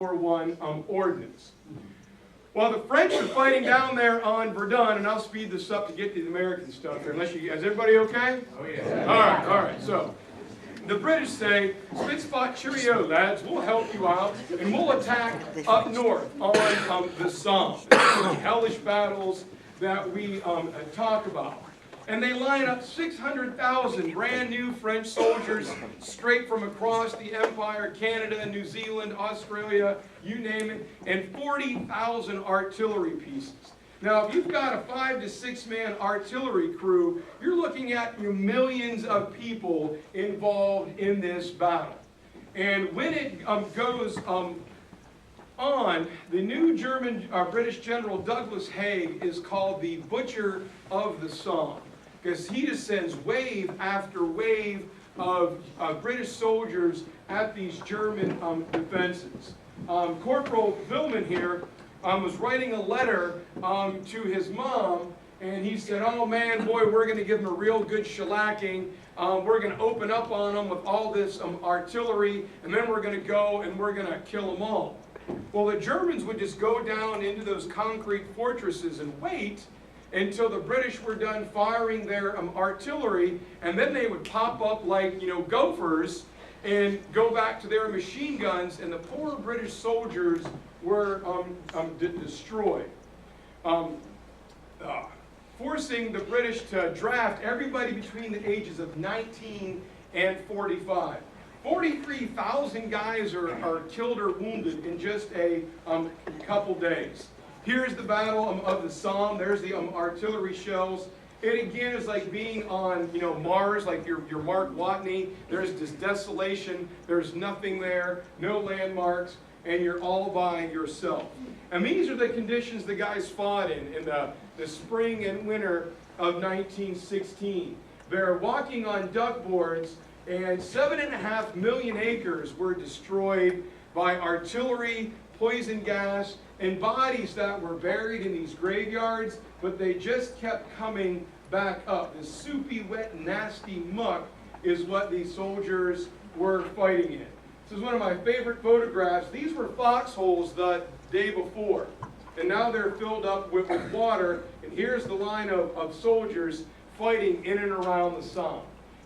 War I ordnance. While the French are fighting down there on Verdun, and I'll speed this up to get to the American stuff here. Unless you, is everybody okay? Oh yeah. All right. So the British say, "Spit spot, cheerio, lads. We'll help you out, and we'll attack up north on the Somme." The hellish battles that we talk about. And they line up 600,000 brand new French soldiers straight from across the empire, Canada, New Zealand, Australia, you name it, and 40,000 artillery pieces. Now, if you've got a 5 to 6 man artillery crew, you're looking at millions of people involved in this battle. And when it goes on, the new British General Douglas Haig is called the Butcher of the Somme, because he just sends wave after wave of British soldiers at these German defenses. Corporal Villman here was writing a letter to his mom, and he said, "Oh man, boy, we're going to give them a real good shellacking. We're going to open up on them with all this artillery, and then we're going to go and we're going to kill them all." Well, the Germans would just go down into those concrete fortresses and wait until the British were done firing their artillery, and then they would pop up like, gophers and go back to their machine guns, and the poor British soldiers were destroyed. Forcing the British to draft everybody between the ages of 19 and 45. 43,000 guys are killed or wounded in just a couple days. Here's the Battle of the Somme. There's the artillery shells. It again is like being on, Mars, like your Mark Watney. There's this desolation. There's nothing there, no landmarks, and you're all by yourself. And these are the conditions the guys fought in the spring and winter of 1916. They're walking on duckboards, and 7.5 million acres were destroyed by artillery, poison gas, and bodies that were buried in these graveyards, but they just kept coming back up. This soupy, wet, nasty muck is what these soldiers were fighting in. This is one of my favorite photographs. These were foxholes the day before, and now they're filled up with water, and here's the line of soldiers fighting in and around the Somme.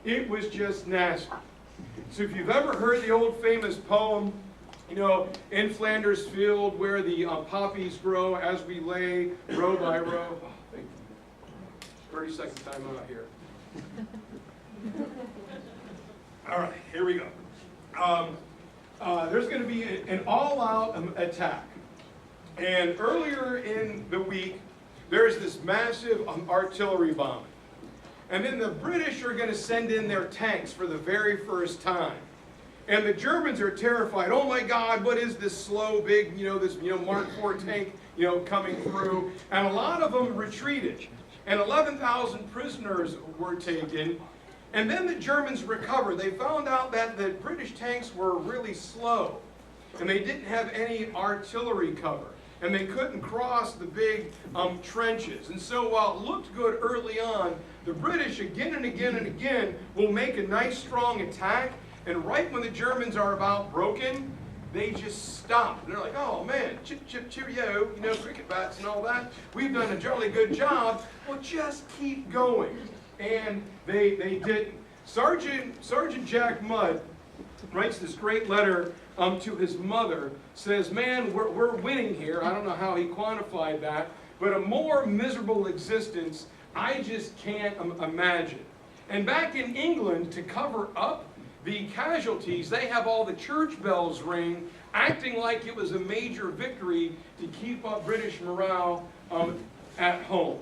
It was just nasty. So if you've ever heard the old famous poem, in Flanders field where the poppies grow as we lay row by row. Oh, thank you. 30-second time out here. All right, here we go. There's going to be an all-out attack. And earlier in the week, there's this massive artillery bombing. And then the British are going to send in their tanks for the very first time. And the Germans are terrified. Oh my God, what is this slow, big, this, Mark IV tank, coming through? And a lot of them retreated. And 11,000 prisoners were taken. And then the Germans recovered. They found out that the British tanks were really slow. And they didn't have any artillery cover. And they couldn't cross the big trenches. And so while it looked good early on, the British again and again and again will make a nice strong attack. And right when the Germans are about broken, they just stop. They're like, "Oh man, chip chip cheerio, cricket bats and all that. We've done a jolly good job. Well, just keep going." And they didn't. Sergeant Jack Mudd writes this great letter to his mother. Says, "Man, we're winning here." I don't know how he quantified that, but a more miserable existence I just can't imagine. And back in England, to cover up the casualties, they have all the church bells ring, acting like it was a major victory to keep up British morale at home.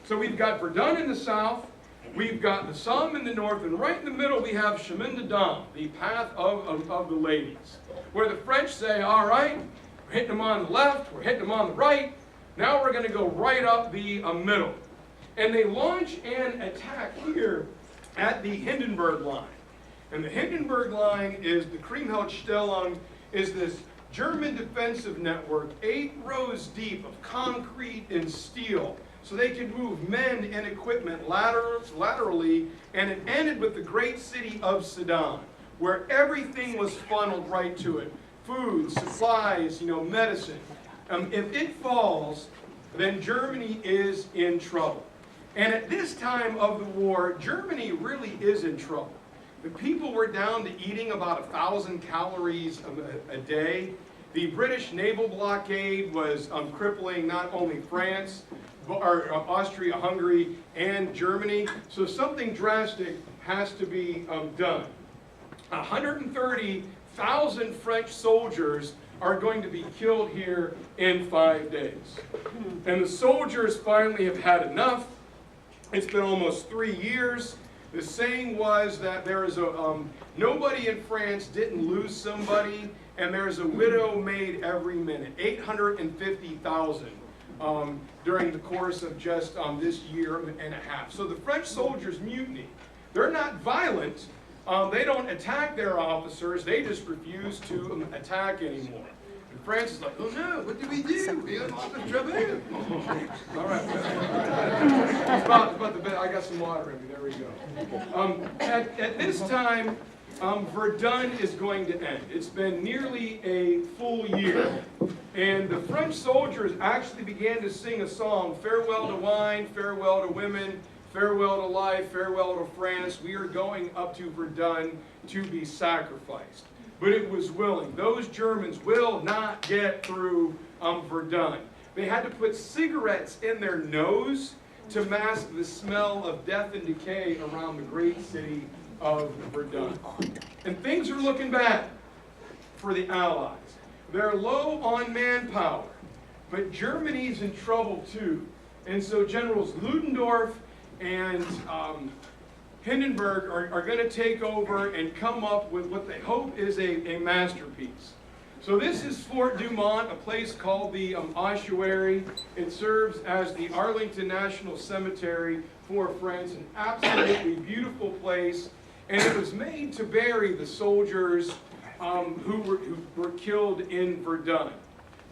So we've got Verdun in the south, we've got the Somme in the north, and right in the middle we have Chemin de Dame, the path of the ladies, where the French say, "All right, we're hitting them on the left, we're hitting them on the right, now we're going to go right up the middle." And they launch an attack here at the Hindenburg line. And the Hindenburg line is the Kriemhildstellung, is this German defensive network, 8 rows deep of concrete and steel, so they could move men and equipment laterally, and it ended with the great city of Sedan, where everything was funneled right to it. food, supplies, medicine. If it falls, then Germany is in trouble. And at this time of the war, Germany really is in trouble. The people were down to eating about 1,000 calories a day. The British naval blockade was crippling not only France, or Austria, Hungary, and Germany. So something drastic has to be done. 130,000 French soldiers are going to be killed here in 5 days. And the soldiers finally have had enough. It's been almost 3 years. The saying was that there is nobody in France didn't lose somebody, and there's a widow made every minute. 850,000 during the course of just this year and a half. So the French soldiers mutiny. They're not violent. They don't attack their officers. They just refuse to attack anymore. And France is like, oh no, what do we do? We got lost in trouble. All right. It's about the bed. I got some water in me. There we go. At this time, Verdun is going to end. It's been nearly a full year. And the French soldiers actually began to sing a song, farewell to wine, farewell to women, farewell to life, farewell to France. We are going up to Verdun to be sacrificed. But it was willing. Those Germans will not get through Verdun. They had to put cigarettes in their nose to mask the smell of death and decay around the great city of Verdun. And things are looking bad for the Allies. They're low on manpower, but Germany's in trouble too. And so Generals Ludendorff and Hindenburg are going to take over and come up with what they hope is a masterpiece. So this is Fort Dumont, a place called the ossuary. It serves as the Arlington National Cemetery for France, an absolutely beautiful place. And it was made to bury the soldiers who were killed in Verdun.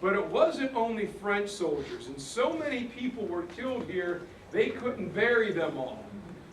But it wasn't only French soldiers, and so many people were killed here, they couldn't bury them all.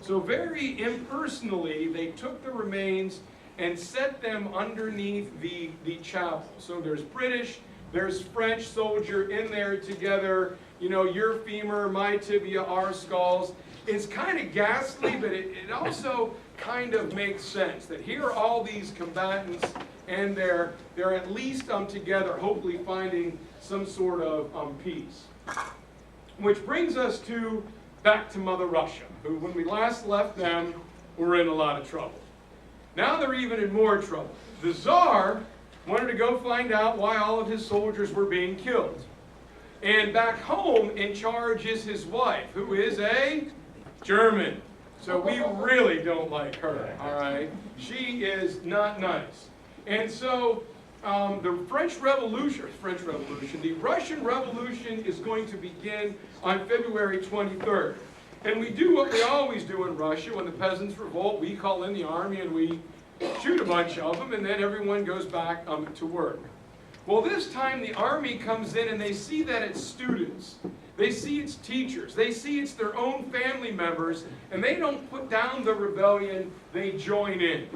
So very impersonally, they took the remains and set them underneath the chapel. So there's British, there's French soldier in there together, your femur, my tibia, our skulls. It's kind of ghastly, but it also kind of makes sense that here are all these combatants, and they're at least together, hopefully finding some sort of peace. Which brings us back to Mother Russia, who, when we last left them, were in a lot of trouble. Now they're even in more trouble. The Tsar wanted to go find out why all of his soldiers were being killed. And back home, in charge is his wife, who is a German. So we really don't like her, all right? She is not nice. And so the Russian Revolution is going to begin on February 23rd. And we do what we always do in Russia. When the peasants revolt, we call in the army and we shoot a bunch of them, and then everyone goes back to work. Well, this time the army comes in and they see that it's students. They see it's teachers. They see it's their own family members, and they don't put down the rebellion, they join in.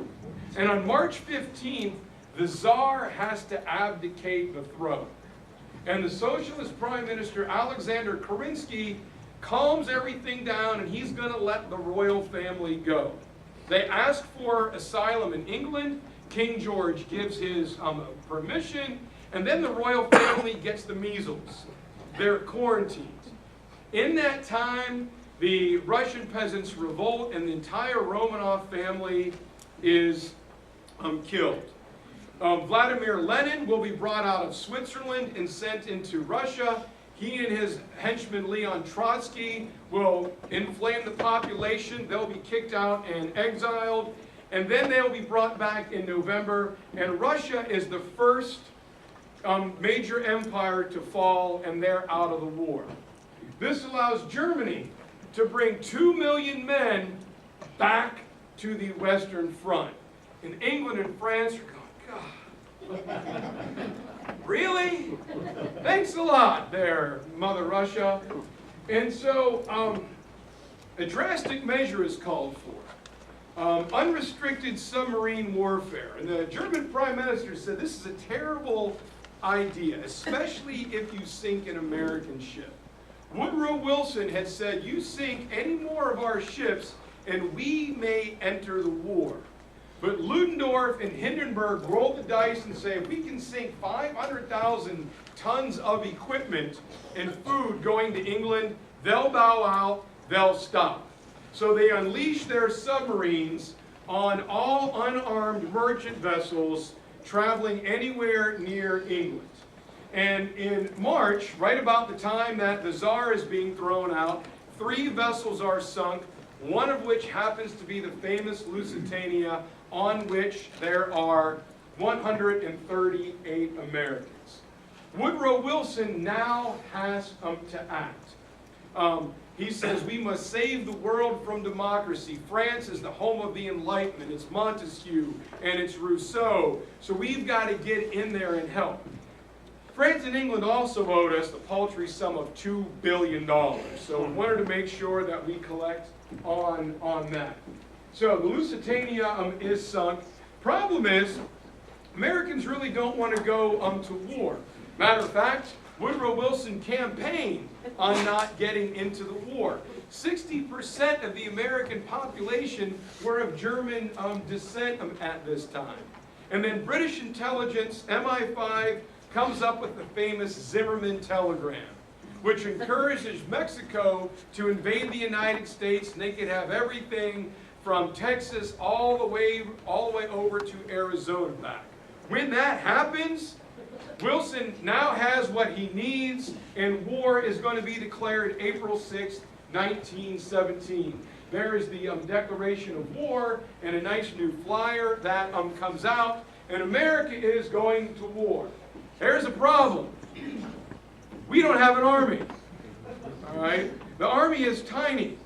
And on March 15th, the Tsar has to abdicate the throne. And the socialist prime minister, Alexander Kerensky, calms everything down, and he's going to let the royal family go. They ask for asylum in England. King George gives his permission, and then the royal family gets the measles. They're quarantined. In that time, the Russian peasants revolt, and the entire Romanov family is killed. Vladimir Lenin will be brought out of Switzerland and sent into Russia. He and his henchman Leon Trotsky will inflame the population. They'll be kicked out and exiled. And then they'll be brought back in November. And Russia is the first major empire to fall, and they're out of the war. This allows Germany to bring 2 million men back to the Western Front. And England and France are going, God, really? Thanks a lot there, Mother Russia. And so a drastic measure is called for. unrestricted submarine warfare. And the German Prime Minister said this is a terrible idea, especially if you sink an American ship. Woodrow Wilson had said, you sink any more of our ships and we may enter the war. But Ludendorff and Hindenburg rolled the dice and say, if we can sink 500,000 tons of equipment and food going to England, they'll bow out, they'll stop. So they unleashed their submarines on all unarmed merchant vessels traveling anywhere near England. And in March, right about the time that the Tsar is being thrown out, 3 vessels are sunk, one of which happens to be the famous Lusitania, on which there are 138 Americans. Woodrow Wilson now has to act. He says we must save the world from democracy. France is the home of the Enlightenment. It's Montesquieu and it's Rousseau. So we've got to get in there and help. France and England also owed us the paltry sum of $2 billion. So we wanted to make sure that we collect on that. So the Lusitania is sunk. Problem is, Americans really don't want to go to war. Matter of fact, Woodrow Wilson campaigned on not getting into the war. 60% of the American population were of German descent at this time. And then British intelligence, MI5, comes up with the famous Zimmerman telegram, which encourages Mexico to invade the United States, and they could have everything from Texas all the way over to Arizona back. When that happens, Wilson now has what he needs, and war is going to be declared April 6, 1917. There is the declaration of war and a nice new flyer that comes out, and America is going to war. There's a problem. We don't have an army. All right? The army is tiny.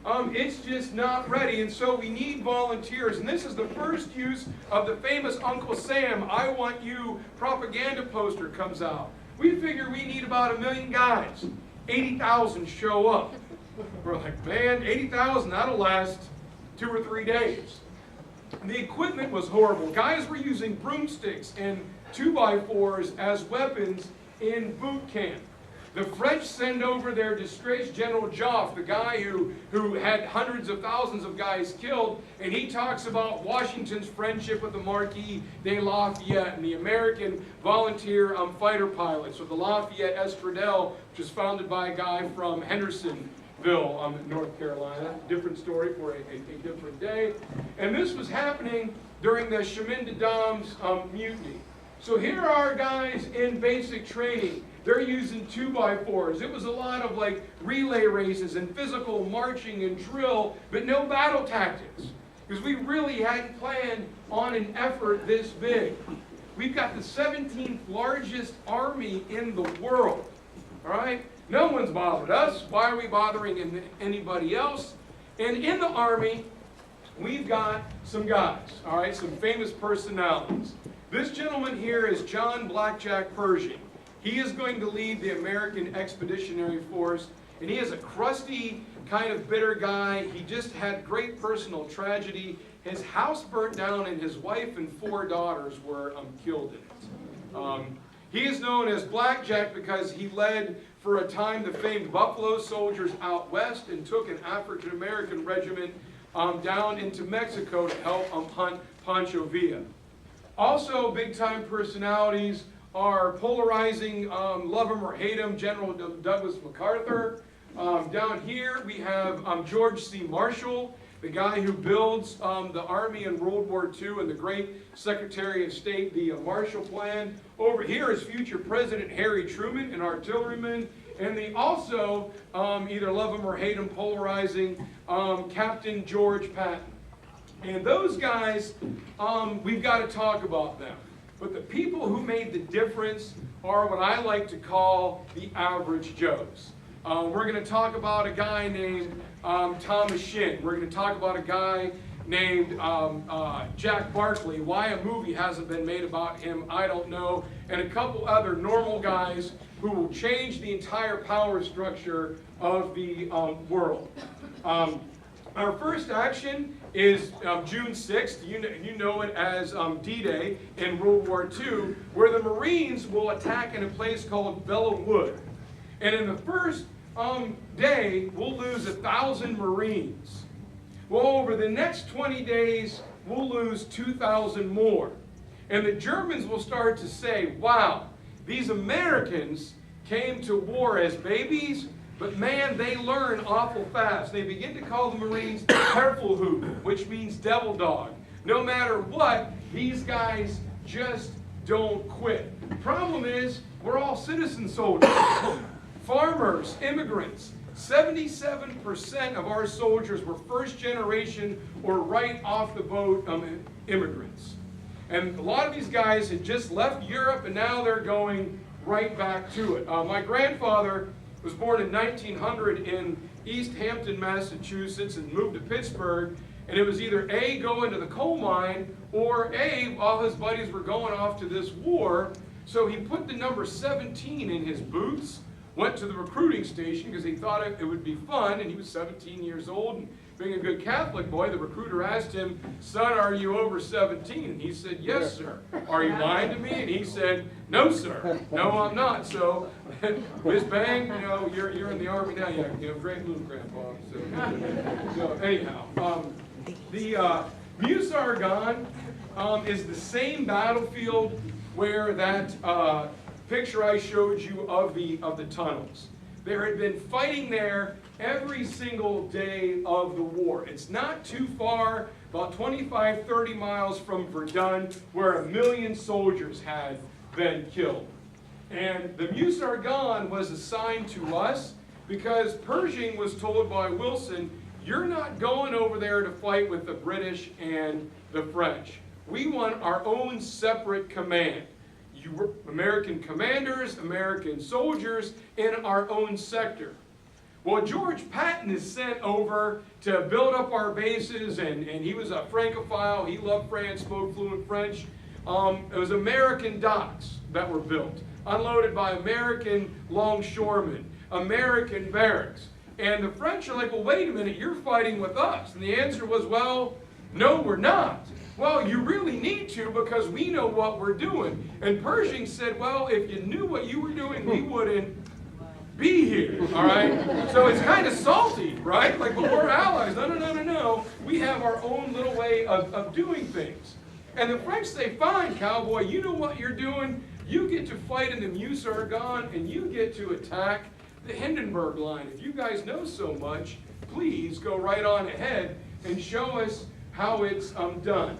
It's just not ready, and so we need volunteers. And this is the first use of the famous Uncle Sam, I want you propaganda poster comes out. We figure we need about 1 million guys. 80,000 show up. We're like, man, 80,000, that'll last 2 or 3 days. And the equipment was horrible. Guys were using broomsticks and 2x4s as weapons in boot camp. The French send over their disgraced General Joffre, the guy who had hundreds of thousands of guys killed, and he talks about Washington's friendship with the Marquis de Lafayette and the American volunteer fighter pilots, or the Lafayette Escadrille, which was founded by a guy from Hendersonville, North Carolina. Different story for a different day. And this was happening during the Chemin de Dames mutiny. So here are guys in basic training. They're using 2x4s. It was a lot of like relay races and physical marching and drill, but no battle tactics. Because we really hadn't planned on an effort this big. We've got the 17th largest army in the world. All right? No one's bothered us. Why are we bothering anybody else? And in the army, we've got some guys, all right, some famous personalities. This gentleman here is John Blackjack Pershing. He is going to lead the American Expeditionary Force, and he is a crusty, kind of bitter guy. He just had great personal tragedy. His house burnt down, and his wife and 4 daughters were killed in it. He is known as Blackjack because he led, for a time, the famed Buffalo Soldiers out west and took an African-American regiment down into Mexico to help hunt Pancho Villa. Also, big-time personalities are polarizing, love him or hate him, General Douglas MacArthur. Down here we have George C. Marshall, the guy who builds the Army in World War II and the great Secretary of State, the Marshall Plan. Over here is future President Harry Truman, an artilleryman. And they also, either love him or hate him, polarizing Captain George Patton. And those guys, we've got to talk about them. But the people who made the difference are what I like to call the average Joes. We're going to talk about a guy named Thomas Shinn. We're going to talk about a guy named Jack Barkley. Why a movie hasn't been made about him, I don't know. And a couple other normal guys who will change the entire power structure of the world. Our first action is June 6th. You know it as D-Day in World War II, where the Marines will attack in a place called Bella Wood. And in the first day, we'll lose 1,000 Marines. Well, over the next 20 days, we'll lose 2,000 more. And the Germans will start to say, wow, these Americans came to war as babies, but man, they learn awful fast. They begin to call the Marines Herfelhut, which means devil dog. No matter what, these guys just don't quit. The problem is, we're all citizen soldiers, farmers, immigrants. 77% of our soldiers were first generation or right off the boat immigrants. And a lot of these guys had just left Europe and now they're going right back to it. My grandfather was born in 1900 in East Hampton, Massachusetts, and moved to Pittsburgh. And it was either A, go into the coal mine, or A, all his buddies were going off to this war. So he put the number 17 in his boots, went to the recruiting station because he thought it would be fun, and he was 17 years old. And being a good Catholic boy, the recruiter asked him, son, are you over 17? And he said, yes, sir. Are you lying to me? And he said, no, sir. No, I'm not. So, Miss Bang, you know, you're in the Army now. Yeah, you know, great move, Grandpa. So anyhow, the Meuse-Argonne is the same battlefield where that picture I showed you of the tunnels. There had been fighting there every single day of the war. It's not too far, about 25, 30 miles from Verdun, where 1 million soldiers had been killed. And the Meuse-Argonne was assigned to us because Pershing was told by Wilson, you're not going over there to fight with the British and the French. We want our own separate command. American commanders, American soldiers in our own sector. Well, George Patton is sent over to build up our bases, and he was a Francophile. He loved France, spoke fluent French. It was American docks that were built, unloaded by American longshoremen, American barracks. And the French are like, well, wait a minute, you're fighting with us. And the answer was, well, no, we're not. Well, you really need to because we know what we're doing. And Pershing said, well, if you knew what you were doing, we wouldn't be here, all right? So it's kind of salty, right? Like, but we're allies. No, no, no, no, no. We have our own little way of doing things. And the French say, fine, cowboy, you know what you're doing. You get to fight in the Meuse-Argonne, and you get to attack the Hindenburg line. If you guys know so much, please go right on ahead and show us how it's done.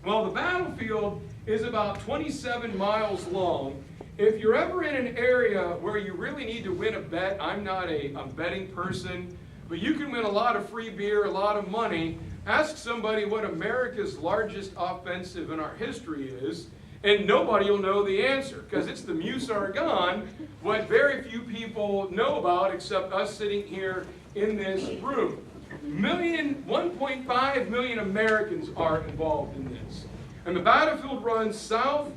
Well, the battlefield is about 27 miles long. If you're ever in an area where you really need to win a bet, I'm not a betting person, but you can win a lot of free beer, a lot of money. Ask somebody what America's largest offensive in our history is, and nobody will know the answer, because it's the Meuse-Argonne, what very few people know about except us sitting here in this room. 1.5 million Americans are involved in this. And the battlefield runs south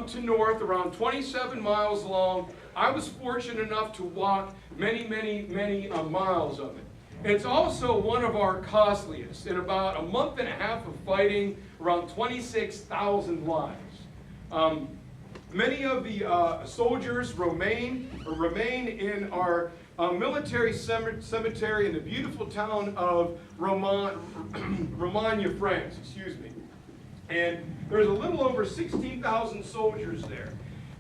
to north, around 27 miles long. I was fortunate enough to walk many, many, many miles of it. And it's also one of our costliest. In about a month and a half of fighting, around 26,000 lives. Many of the soldiers remain in our military cemetery in the beautiful town of Romagne, France, excuse me. And there's a little over 16,000 soldiers there.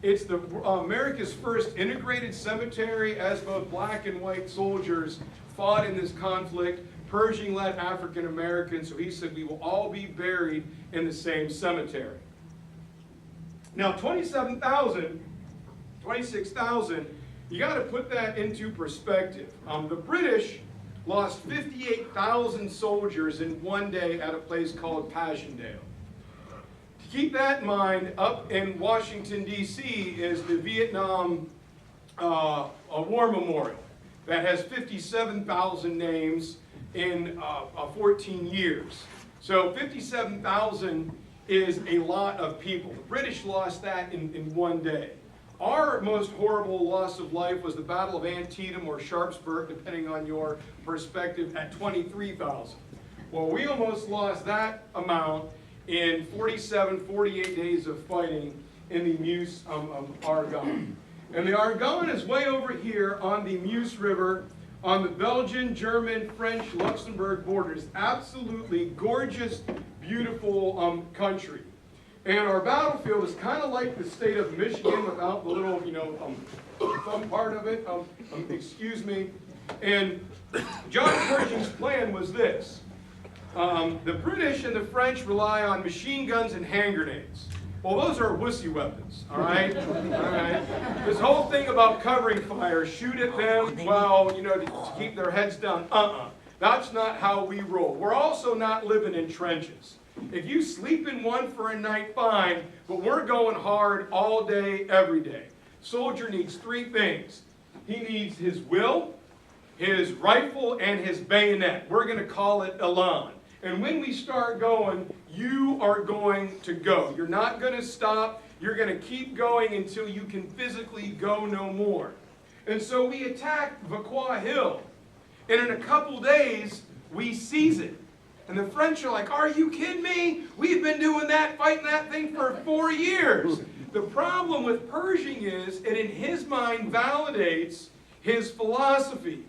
It's the America's first integrated cemetery, as both black and white soldiers fought in this conflict. Pershing led African Americans, so he said we will all be buried in the same cemetery. Now 26,000, you got to put that into perspective. The British lost 58,000 soldiers in one day at a place called Passchendaele. To keep that in mind, up in Washington, D.C. is the Vietnam War Memorial that has 57,000 names in 14 years. So 57,000 is a lot of people. The British lost that in one day. Our most horrible loss of life was the Battle of Antietam or Sharpsburg, depending on your perspective, at 23,000. Well, we almost lost that amount in 47, 48 days of fighting in the Meuse Argonne. And the Argonne is way over here on the Meuse River, on the Belgian, German, French, Luxembourg borders. Absolutely gorgeous, beautiful country. And our battlefield is kind of like the state of Michigan without the little, some part of it, excuse me. And John Pershing's plan was this. The British and the French rely on machine guns and hand grenades. Well, those are wussy weapons, all right? This whole thing about covering fire, shoot at them, well, to keep their heads down, That's not how we roll. We're also not living in trenches. If you sleep in one for a night, fine, but we're going hard all day, every day. Soldier needs three things. He needs his will, his rifle, and his bayonet. We're going to call it elan. And when we start going, you are going to go. You're not going to stop. You're going to keep going until you can physically go no more. And so we attacked Vauquois Hill. And in a couple days, we seize it. And the French are like, are you kidding me? We've been doing that, fighting that thing for 4 years. The problem with Pershing is it in his mind validates his philosophy.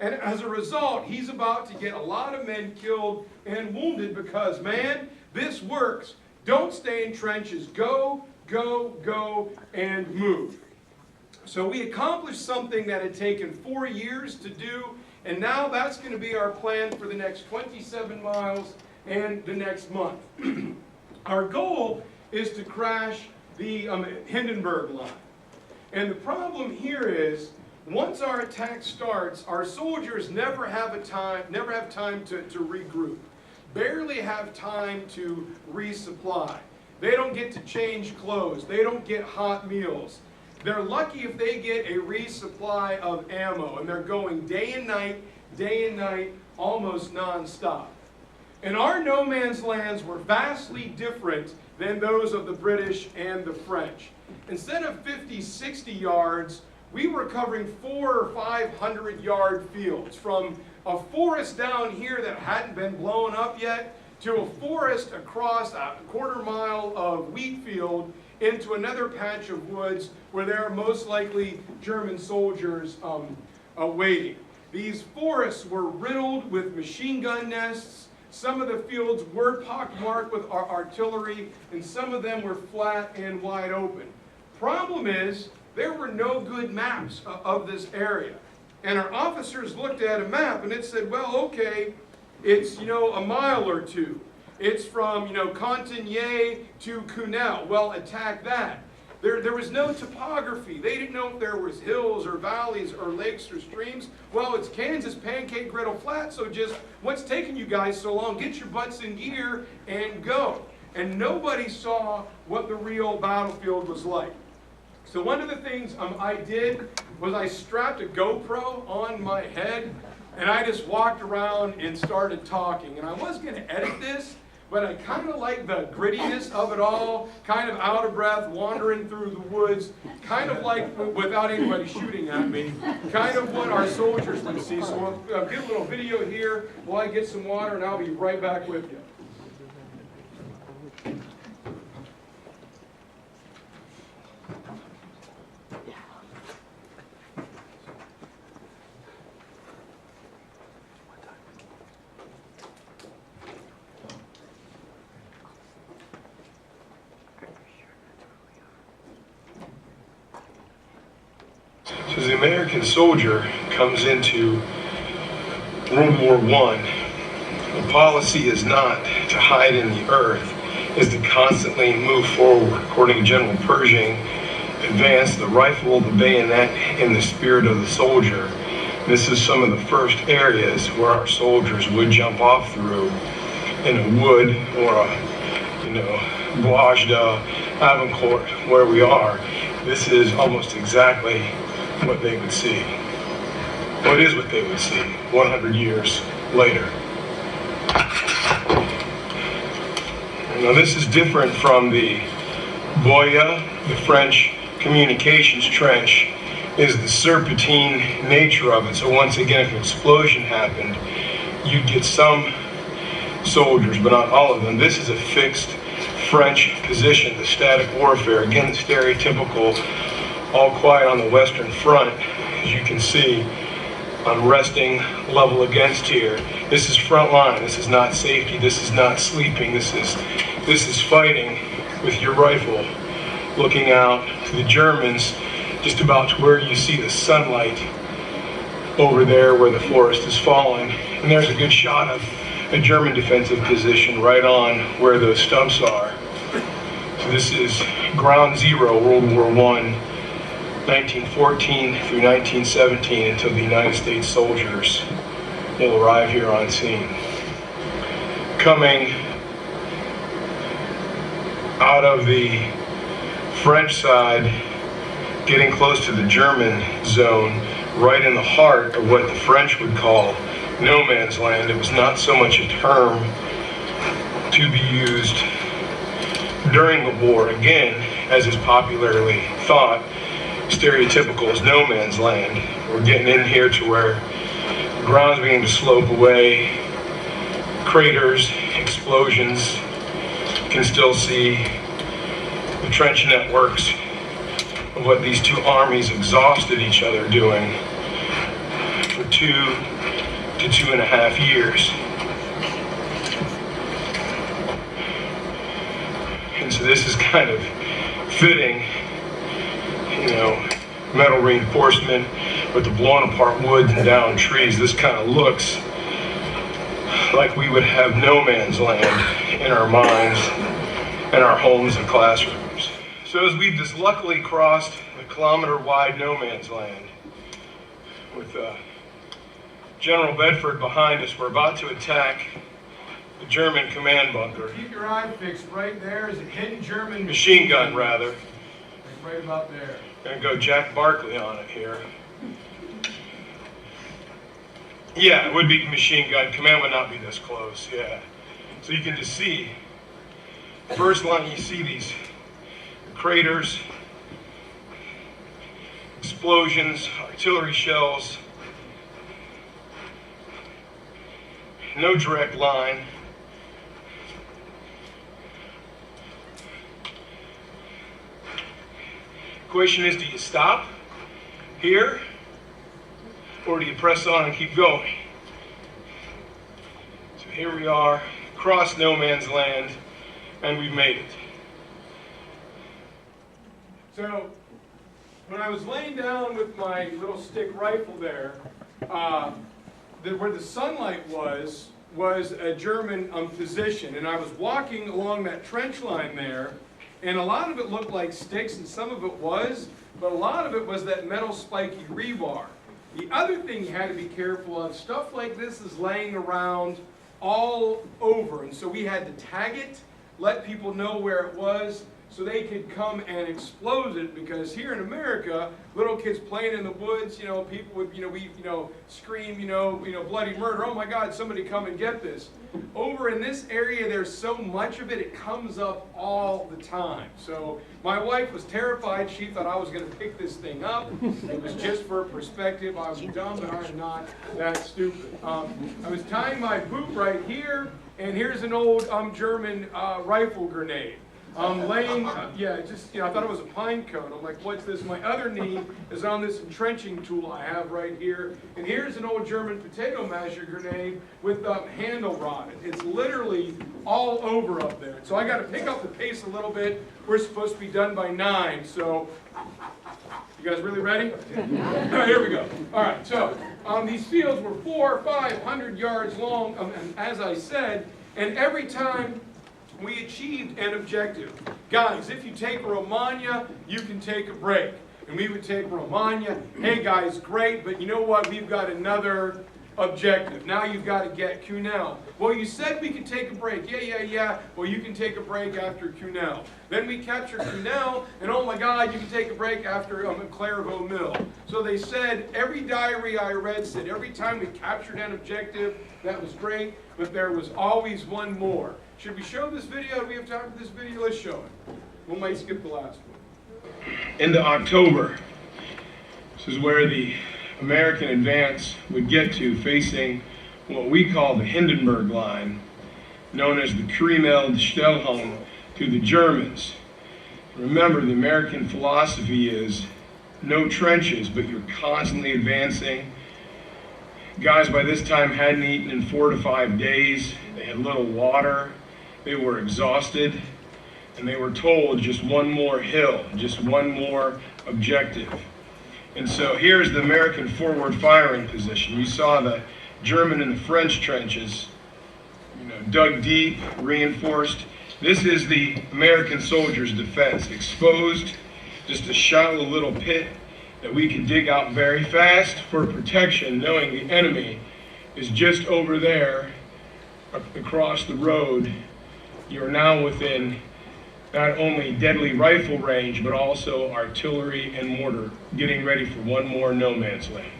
And as a result, he's about to get a lot of men killed and wounded because, man, this works. Don't stay in trenches. Go, go, go, and move. So we accomplished something that had taken 4 years to do, and now that's going to be our plan for the next 27 miles and the next month. Our goal is to crash the Hindenburg line. And the problem here is, once our attack starts, our soldiers never have time to regroup, barely have time to resupply. They don't get to change clothes. They don't get hot meals. They're lucky if they get a resupply of ammo, and they're going day and night, almost nonstop. And our no man's lands were vastly different than those of the British and the French. Instead of 50, 60 yards, we were covering 400 or 500 yard fields, from a forest down here that hadn't been blown up yet to a forest across a quarter-mile of wheat field into another patch of woods where there are most likely German soldiers awaiting. These forests were riddled with machine gun nests. Some of the fields were pockmarked with artillery, and some of them were flat and wide open. Problem is, there were no good maps of this area. And our officers looked at a map and it said, well, okay, it's, a mile or two. It's from, Cantigny to Cunel. Well, attack that. There was no topography. They didn't know if there was hills or valleys or lakes or streams. Well, it's Kansas pancake griddle flat, so just, what's taking you guys so long? Get your butts in gear and go. And nobody saw what the real battlefield was like. So one of the things I did was I strapped a GoPro on my head, and I just walked around and started talking. And I was going to edit this, but I kind of like the grittiness of it all, kind of out of breath, wandering through the woods, kind of like, without anybody shooting at me, kind of what our soldiers would see. So we'll get a little video here while I get some water, and I'll be right back with you. So as the American soldier comes into World War I, the policy is not to hide in the earth, is to constantly move forward. According to General Pershing, advance the rifle, the bayonet, in the spirit of the soldier. This is some of the first areas where our soldiers would jump off through in a wood or a, Bois d'Avancourt, where we are. This is almost exactly what they would see. Well, it is what they would see 100 years later. Now this is different from the Boya, the French communications trench, is the serpentine nature of it. So once again, if an explosion happened, you'd get some soldiers, but not all of them. This is a fixed French position, the static warfare. Again, the stereotypical all quiet on the Western Front. As you can see, I'm resting level against here. This is front line. This is not safety. This is not sleeping. This is fighting with your rifle, looking out to the Germans, just about to where you see the sunlight over there where the forest is falling. And there's a good shot of a German defensive position right on where those stumps are. So this is ground zero, World War I, 1914 through 1917, until the United States soldiers will arrive here on scene. Coming out of the French side, getting close to the German zone, right in the heart of what the French would call no man's land. It was not so much a term to be used during the war, again, as is popularly thought, stereotypical as no man's land. We're getting in here to where the ground's beginning to slope away, craters, explosions. You can still see the trench networks of what these two armies exhausted each other doing for 2 to 2.5 years. And so this is kind of fitting, you know, metal reinforcement with the blown apart woods and downed trees. This kind of looks like we would have no man's land in our minds and our homes and classrooms. So as we've just luckily crossed the kilometer-wide no man's land with General Bedford behind us, we're about to attack the German command bunker. Keep your eye fixed right there. Is a hidden German machine gun, rather. Like right about there. Gonna go Jack Barkley on it here. Yeah, it would be machine gun. Command would not be this close, yeah. So you can just see, first line you see these craters, explosions, artillery shells, no direct line. Question is, do you stop here or do you press on and keep going? So here we are, across no man's land, and we've made it. So when I was laying down with my little stick rifle there, where the sunlight was a German position, and I was walking along that trench line there, and a lot of it looked like sticks, and some of it was, but a lot of it was that metal spiky rebar. The other thing you had to be careful of, stuff like this is laying around all over, and so we had to tag it, let people know where it was, so they could come and explode it, because here in America, little kids playing in the woods, you know, people would, scream, bloody murder, oh my God, somebody come and get this. Over in this area, there's so much of it, it comes up all the time. So my wife was terrified. She thought I was going to pick this thing up. It was just for perspective. I was dumb, but I'm not that stupid. I was tying my boot right here, and here's an old German rifle grenade. Laying, I thought it was a pine cone. I'm like, what's this? My other knee is on this entrenching tool I have right here. And here's an old German potato masher grenade with the handle rotted. It's literally all over up there. So I got to pick up the pace a little bit. We're supposed to be done by 9, so you guys really ready? All right, here we go. All right, so these fields were 400 or 500 yards long, as I said, and every time we achieved an objective. Guys, if you take Romagna, you can take a break. And we would take Romagna. Hey guys, great, but you know what? We've got another objective. Now you've got to get Cunel. Well, you said we could take a break. Yeah. Well, you can take a break after Cunel. Then we capture Cunel, and oh my God, you can take a break after Clairvaux Mill. So they said, every diary I read said every time we captured an objective, that was great, but there was always one more. Should we show this video? Do we have time for this video? Let's show it. We might skip the last one. Into October, this is where the American advance would get to, facing what we call the Hindenburg Line. known as the Stellung, to the Germans. Remember, the American philosophy is no trenches, but you're constantly advancing. Guys by this time hadn't eaten in 4 to 5 days. They had little water. They were exhausted. And they were told just one more hill, just one more objective. And so here's the American forward firing position. You saw the German and the French trenches, dug deep, reinforced. This is the American soldiers' defense, exposed, just a shallow little pit that we can dig out very fast for protection, knowing the enemy is just over there across the road. You're now within not only deadly rifle range, but also artillery and mortar, getting ready for one more no man's land.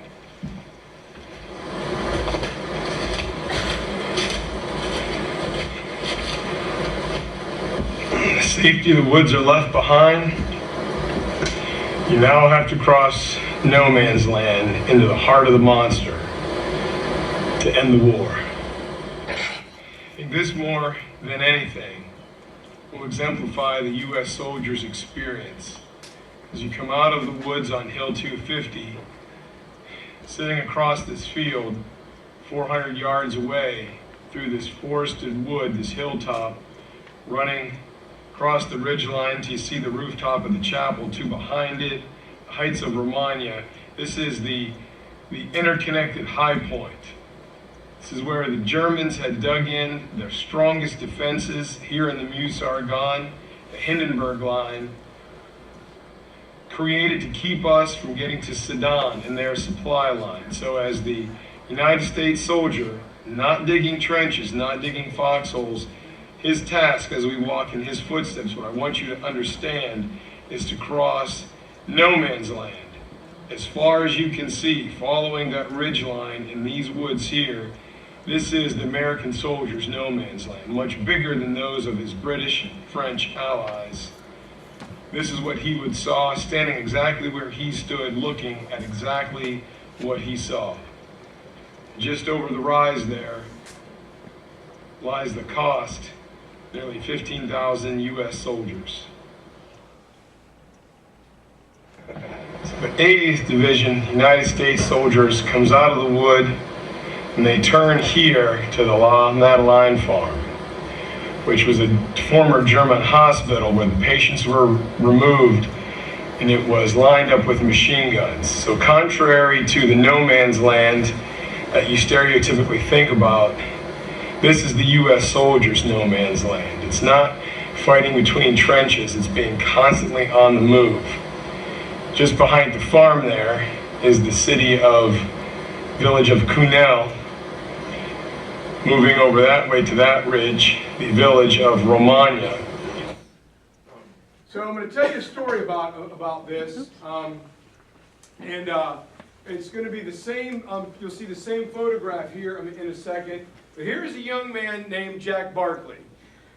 The safety of the woods are left behind. You now have to cross no man's land into the heart of the monster to end the war. I think this more than anything will exemplify the U.S. soldiers' experience. As you come out of the woods on Hill 250, sitting across this field, 400 yards away, through this forested wood, this hilltop, running across the ridgeline till you see the rooftop of the chapel, to behind it, the heights of Romagna. This is the interconnected high point. This is where the Germans had dug in their strongest defenses here in the Meuse-Argonne, the Hindenburg line, created to keep us from getting to Sedan in their supply line. So as the United States soldier, not digging trenches, not digging foxholes, his task as we walk in his footsteps, what I want you to understand, is to cross no man's land as far as you can see, following that ridge line in these woods here. This is the American soldier's no man's land, much bigger than those of his British and French allies. This is what he would saw, standing exactly where he stood, looking at exactly what he saw. Just over the rise there lies the cost, nearly 15,000 U.S. soldiers. So the 80th Division, United States soldiers, comes out of the wood, and they turn here to the La Madeleine farm, which was a former German hospital where the patients were removed, and it was lined up with machine guns. So contrary to the no man's land that you stereotypically think about, this is the U.S. soldiers' no man's land. It's not fighting between trenches, it's being constantly on the move. Just behind the farm there is the village of Cunel. Moving over that way to that ridge, the village of Romagna. So I'm going to tell you a story about this, and it's going to be the same. You'll see the same photograph here in a second. But here's a young man named Jack Barkley,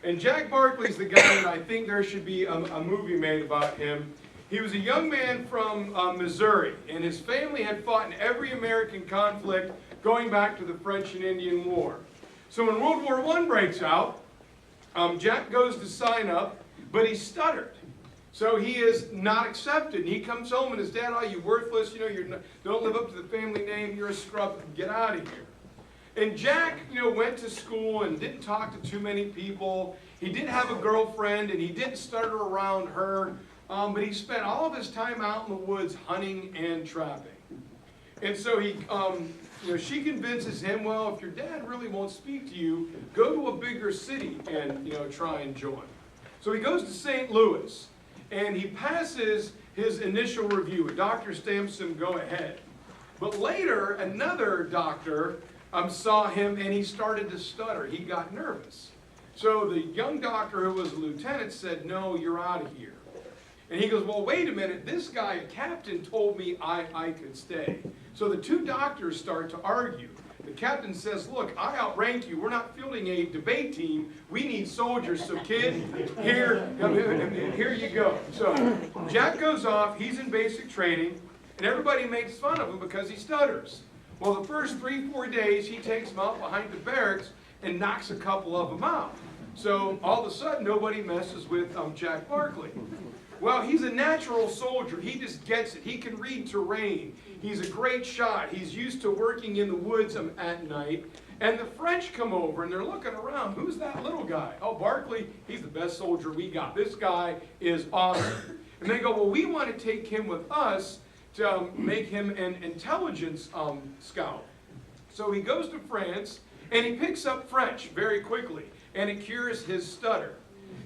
and Jack Barkley's the guy that I think there should be a movie made about him. He was a young man from Missouri, and his family had fought in every American conflict going back to the French and Indian War. So when World War I breaks out, Jack goes to sign up, but he stuttered. So he is not accepted. And he comes home and his dad, "Oh, you worthless, you don't live up to the family name, you're a scrub, get out of here." And Jack, went to school and didn't talk to too many people. He didn't have a girlfriend and he didn't stutter around her, but he spent all of his time out in the woods hunting and trapping. And so she convinces him, "Well, if your dad really won't speak to you, go to a bigger city and, try and join." So he goes to St. Louis, and he passes his initial review. A doctor stamps him, "Go ahead." But later, another doctor saw him, and he started to stutter. He got nervous. So the young doctor, who was a lieutenant, said, "No, you're out of here." And he goes, "Well, wait a minute, this guy, a captain, told me I could stay." So the two doctors start to argue. The captain says, "Look, I outrank you. We're not fielding a debate team. We need soldiers. So kid, here you go." So Jack goes off. He's in basic training, and everybody makes fun of him because he stutters. Well, the first 3-4 days, he takes them out behind the barracks, and knocks a couple of them out. So all of a sudden, nobody messes with Jack Barkley. Well, he's a natural soldier. He just gets it. He can read terrain. He's a great shot. He's used to working in the woods at night. And the French come over and they're looking around. Who's that little guy? Oh, Barkley, he's the best soldier we got. This guy is awesome. And they go, well, we want to take him with us to make him an intelligence scout. So he goes to France and he picks up French very quickly. And it cures his stutter.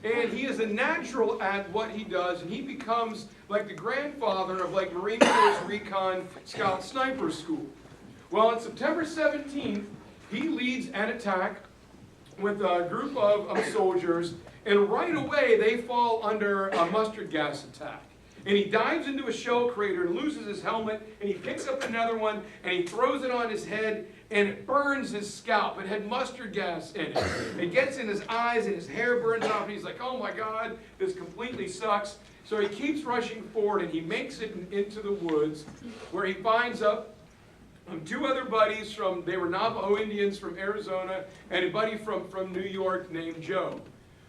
And he is a natural at what he does, and he becomes like the grandfather of like Marine Corps Recon Scout Sniper School. Well, on September 17th, he leads an attack with a group of soldiers, and right away they fall under a mustard gas attack. And he dives into a shell crater and loses his helmet, and he picks up another one, and he throws it on his head, and it burns his scalp. It had mustard gas in it. It gets in his eyes, and his hair burns off, and he's like, oh my God, this completely sucks. So he keeps rushing forward, and he makes it into the woods, where he finds up two other buddies they were Navajo Indians from Arizona, and a buddy from New York named Joe.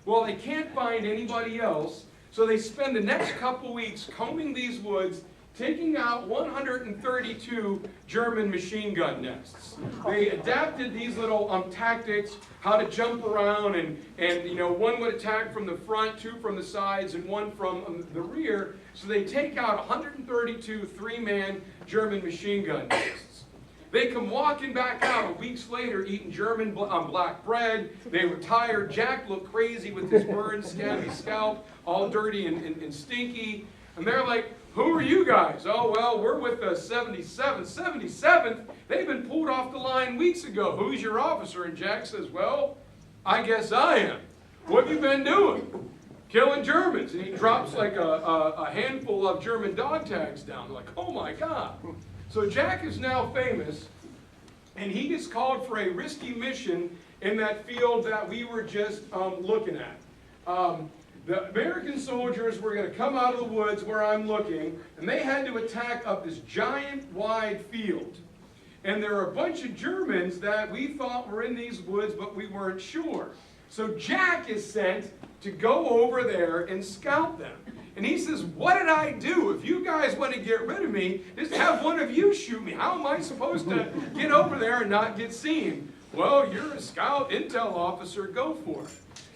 Well, they can't find anybody else, so they spend the next couple weeks combing these woods, taking out 132 German machine gun nests. They adapted these little tactics, how to jump around, and you know, one would attack from the front, two from the sides, and one from the rear. So they take out 132 three-man German machine gun nests. They come walking back out weeks later, eating German black bread. They were tired. Jack looked crazy with his burned, scabby scalp, all dirty and stinky. And they're like, who are you guys? Oh, well, we're with the 77th. 77th? They've been pulled off the line weeks ago. Who's your officer? And Jack says, well, I guess I am. What have you been doing? Killing Germans. And he drops like a handful of German dog tags down. They're like, oh my God. So Jack is now famous, and he gets called for a risky mission in that field that we were just looking at. The American soldiers were going to come out of the woods where I'm looking, and they had to attack up this giant wide field. And there are a bunch of Germans that we thought were in these woods, but we weren't sure. So Jack is sent to go over there and scout them. And he says, what did I do? If you guys want to get rid of me, just have one of you shoot me. How am I supposed to get over there and not get seen? Well, you're a scout intel officer, go for it.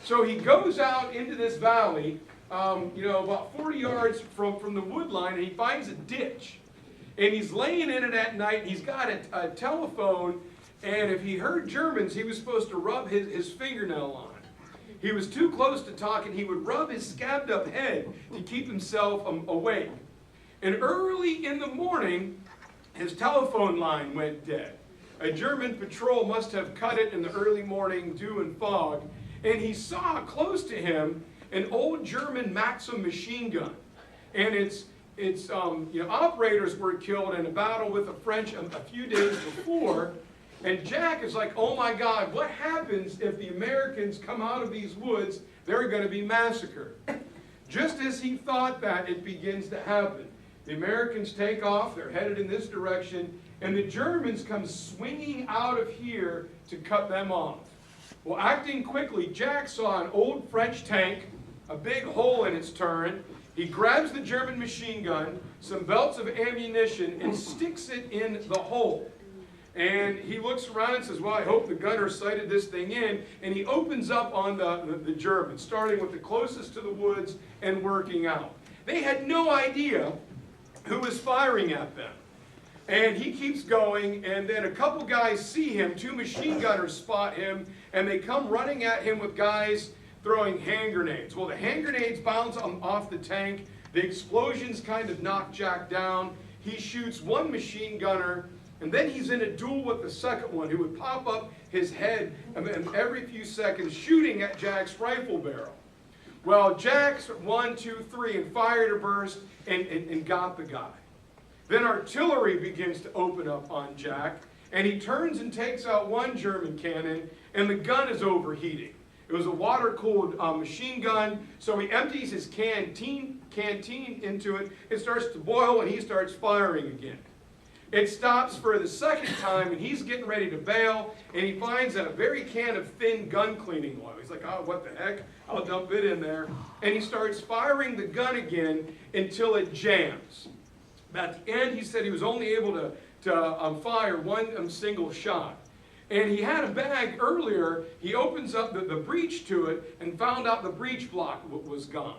So he goes out into this valley, you know, about 40 yards from the wood line, and he finds a ditch. And he's laying in it at night. He's got a telephone, and if he heard Germans, he was supposed to rub his fingernail on it. He was too close to talk, and he would rub his scabbed up head to keep himself awake. And early in the morning, his telephone line went dead. A German patrol must have cut it in the early morning dew and fog, and he saw close to him an old German Maxim machine gun. And its you know, operators were killed in a battle with the French a few days before. And Jack is like, oh my God, what happens if the Americans come out of these woods? They're going to be massacred. Just as he thought that, it begins to happen. The Americans take off, they're headed in this direction, and the Germans come swinging out of here to cut them off. Well, acting quickly, Jack saw an old French tank, a big hole in its turret. He grabs the German machine gun, some belts of ammunition, and sticks it in the hole. And he looks around and says, well, I hope the gunner sighted this thing in. And he opens up on the Germans, starting with the closest to the woods and working out. They had no idea who was firing at them. And he keeps going, and then a couple guys see him, two machine gunners spot him, and they come running at him with guys throwing hand grenades. Well, the hand grenades bounce off the tank. The explosions kind of knock Jack down. He shoots one machine gunner, and then he's in a duel with the second one, who would pop up his head every few seconds, shooting at Jack's rifle barrel. Well, Jack's 1, 2, 3, and fired a burst and got the guy. Then artillery begins to open up on Jack, and he turns and takes out one German cannon, and the gun is overheating. It was a water-cooled machine gun, so he empties his canteen into it. It starts to boil, and he starts firing again. It stops for the second time, and he's getting ready to bail, and he finds a very can of thin gun cleaning oil. He's like, oh, what the heck? I'll dump it in there. And he starts firing the gun again until it jams. At the end, he said he was only able to fire one single shot. And he had a bag earlier. He opens up the breech to it and found out the breech block was gone.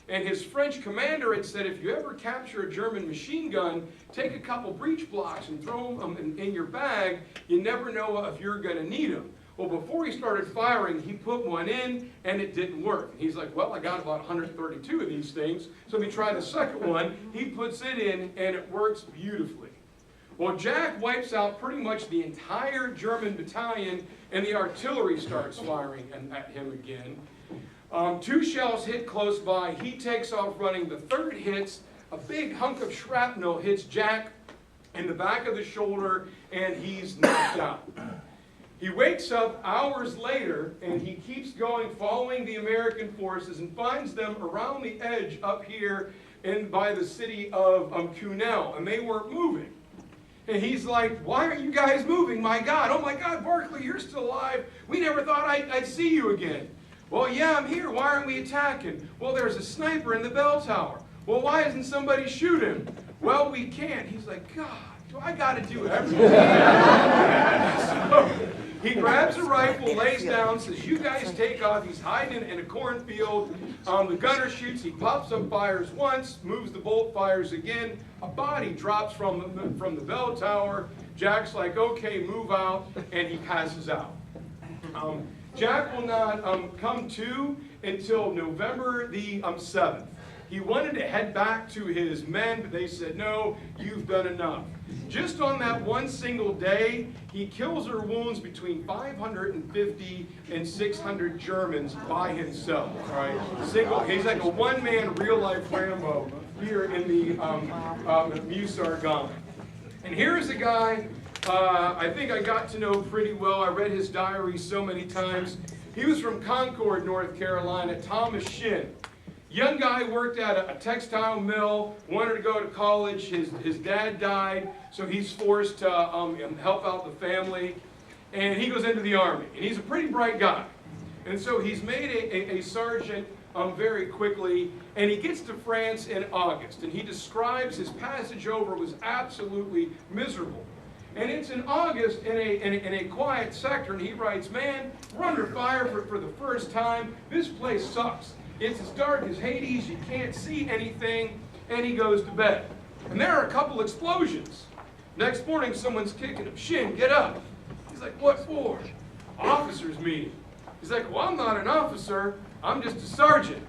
And his French commander had said, if you ever capture a German machine gun, take a couple breech blocks and throw them in your bag. You never know if you're going to need them. Well, before he started firing, he put one in, and it didn't work. He's like, well, I got about 132 of these things. So he tried the second one. He puts it in, and it works beautifully. Well, Jack wipes out pretty much the entire German battalion, and the artillery starts firing at him again. 2 shells hit close by. He takes off running. The third hits. A big hunk of shrapnel hits Jack in the back of the shoulder, and he's knocked out. He wakes up hours later, and he keeps going, following the American forces, and finds them around the edge up here by the city of Cunel, and they weren't moving. And he's like, why aren't you guys moving? My God, oh my God, Barclay, you're still alive. We never thought I'd see you again. Well, yeah, I'm here. Why aren't we attacking? Well, there's a sniper in the bell tower. Well, why isn't somebody shoot him? Well, we can't. He's like, God, do I got to do everything? So he grabs a rifle, lays down, says, you guys take off. He's hiding in a cornfield. The gunner shoots. He pops up, fires once, moves the bolt, fires again. A body drops from the bell tower. Jack's like, okay, move out, and he passes out. Jack will not come to until November the 7th. He wanted to head back to his men, but they said, no, you've done enough. Just on that one single day, he kills or wounds between 550 and 600 Germans by himself. Right? He's like a one-man real-life Rambo here in the Meuse-Argonne. And here's a guy I think I got to know pretty well. I read his diary so many times. He was from Concord, North Carolina, Thomas Shinn. Young guy, worked at a textile mill, wanted to go to college. His dad died, so he's forced to help out the family. And he goes into the Army. And he's a pretty bright guy. And so he's made a sergeant very quickly. And he gets to France in August. And he describes his passage over was absolutely miserable. And it's in August in a quiet sector, and he writes, man, we're under fire for the first time. This place sucks. It's as dark as Hades. You can't see anything. And he goes to bed. And there are a couple explosions. Next morning, someone's kicking him. Shinn, get up. He's like, what for? Officers meeting. He's like, well, I'm not an officer. I'm just a sergeant.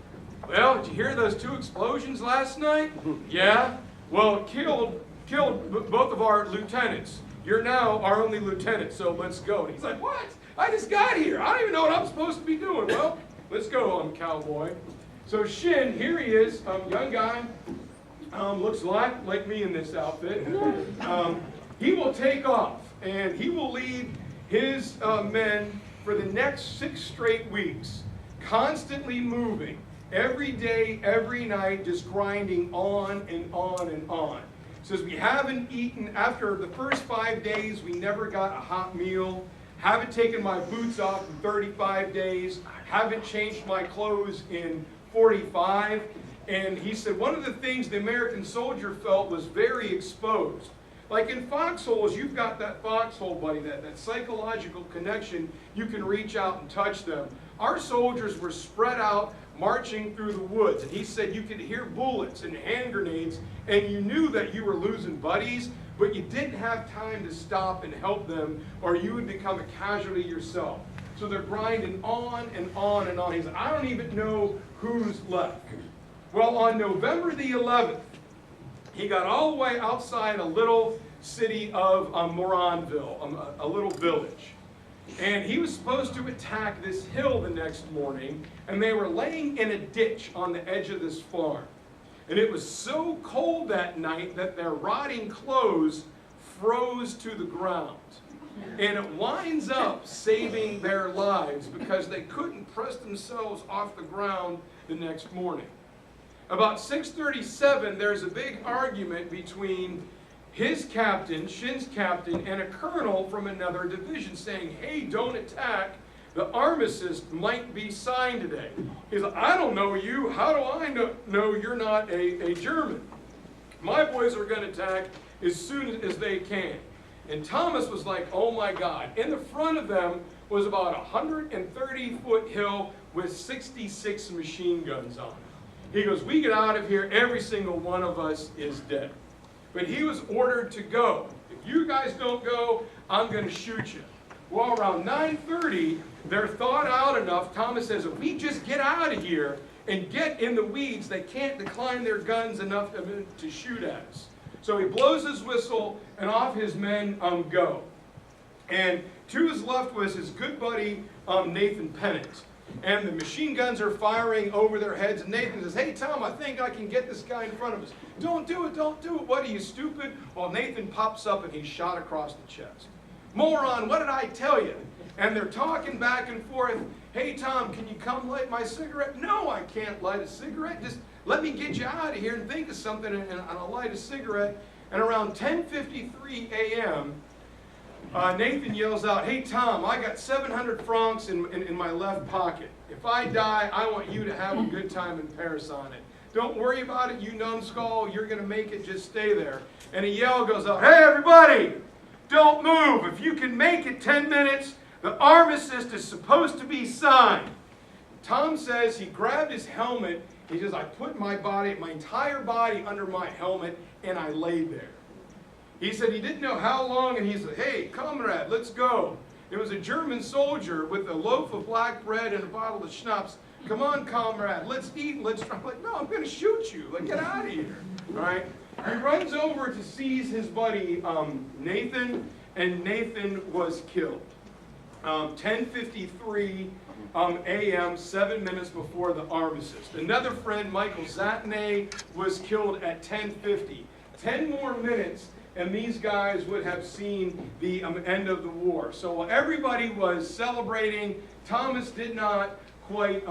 Well, did you hear those 2 explosions last night? Yeah. Well, it killed both of our lieutenants. You're now our only lieutenant, so let's go. And he's like, what? I just got here. I don't even know what I'm supposed to be doing. Well, let's go, cowboy. So Shinn, here he is, young guy, looks like me in this outfit. He will take off, and he will lead his men for the next 6 straight weeks, constantly moving, every day, every night, just grinding on and on and on. Says we haven't eaten, after the first 5 days, we never got a hot meal. Haven't taken my boots off in 35 days. Haven't changed my clothes in 45. And he said one of the things the American soldier felt was very exposed. Like in foxholes, you've got that foxhole, buddy, that psychological connection. You can reach out and touch them. Our soldiers were spread out, marching through the woods. And he said you could hear bullets and hand grenades, and you knew that you were losing buddies, but you didn't have time to stop and help them, or you would become a casualty yourself. So they're grinding on and on and on. He said, I don't even know who's left. Well, on November the 11th, he got all the way outside a little city of Moranville, a little village. And he was supposed to attack this hill the next morning, and they were laying in a ditch on the edge of this farm. And it was so cold that night that their rotting clothes froze to the ground. And it winds up saving their lives because they couldn't press themselves off the ground the next morning. About 6:37, there's a big argument between his captain, Shinn's captain, and a colonel from another division saying, hey, don't attack. The armistice might be signed today. He's like, I don't know you. How do I know you're not a German? My boys are going to attack as soon as they can. And Thomas was like, oh my God. In the front of them was about a 130-foot hill with 66 machine guns on it. He goes, we get out of here, every single one of us is dead. But he was ordered to go. If you guys don't go, I'm going to shoot you. Well, around 9:30, they're thawed out enough. Thomas says, if we just get out of here and get in the weeds, they can't decline their guns enough to shoot at us. So he blows his whistle, and off his men go. And to his left was his good buddy, Nathan Pennant. And the machine guns are firing over their heads. And Nathan says, hey, Tom, I think I can get this guy in front of us. Don't do it, don't do it. What, are you stupid? Well, Nathan pops up, and he's shot across the chest. Moron, what did I tell you? And they're talking back and forth. Hey, Tom, can you come light my cigarette? No, I can't light a cigarette. Just let me get you out of here and think of something, and I'll light a cigarette. And around 10:53 a.m., Nathan yells out, hey, Tom, I got 700 francs in my left pocket. If I die, I want you to have a good time in Paris on it. Don't worry about it, you numbskull. You're going to make it. Just stay there. And a yell goes out, hey, everybody, don't move. If you can make it 10 minutes, the armistice is supposed to be signed. Tom says he grabbed his helmet. He says, I put my entire body under my helmet, and I laid there. He said he didn't know how long, and he said, hey, comrade, let's go. It was a German soldier with a loaf of black bread and a bottle of schnapps. Come on, comrade, let's eat, let's try. I'm like, no, I'm going to shoot you. Like, get out of here. All right? He runs over to seize his buddy, Nathan, and Nathan was killed. 10:53 a.m., 7 minutes before the armistice. Another friend, Michael Zatnay, was killed at 10:50. 10 more minutes, and these guys would have seen the end of the war. So while everybody was celebrating, Thomas did not quite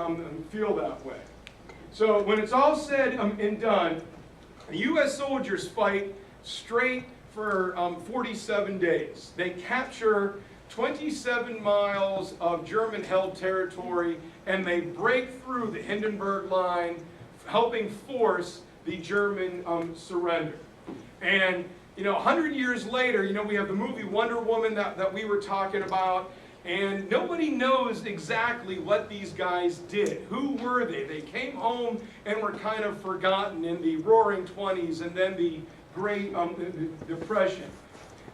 feel that way. So when it's all said and done, the U.S. soldiers fight straight for 47 days. They capture 27 miles of German-held territory, and they break through the Hindenburg Line, helping force the German surrender. And, 100 years later, we have the movie Wonder Woman that we were talking about, and nobody knows exactly what these guys did. Who were they? They came home and were kind of forgotten in the Roaring '20s and then the Great Depression.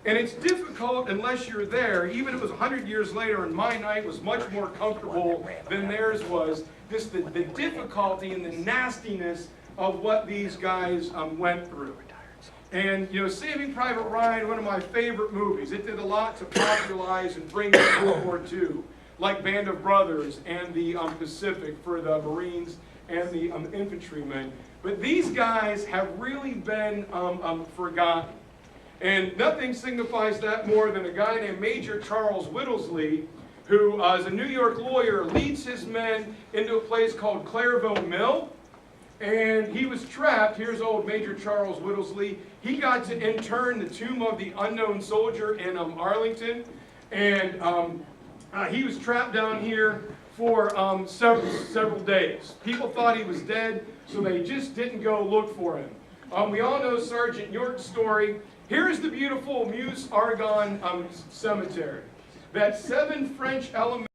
And it's difficult unless you're there, even if it was 100 years later and my night was much more comfortable than theirs was, just the difficulty and the nastiness of what these guys went through. And, Saving Private Ryan, one of my favorite movies, it did a lot to popularize and bring up World War II, like Band of Brothers and the Pacific for the Marines and the infantrymen. But these guys have really been forgotten. And nothing signifies that more than a guy named Major Charles Whittlesey, who, as a New York lawyer, leads his men into a place called Clairvaux Mill. And he was trapped. Here's old Major Charles Whittlesey. He got to intern the tomb of the unknown soldier in Arlington. And he was trapped down here for several days. People thought he was dead, so they just didn't go look for him. We all know Sergeant York's story. Here's the beautiful Meuse Argonne Cemetery. That 7 French elements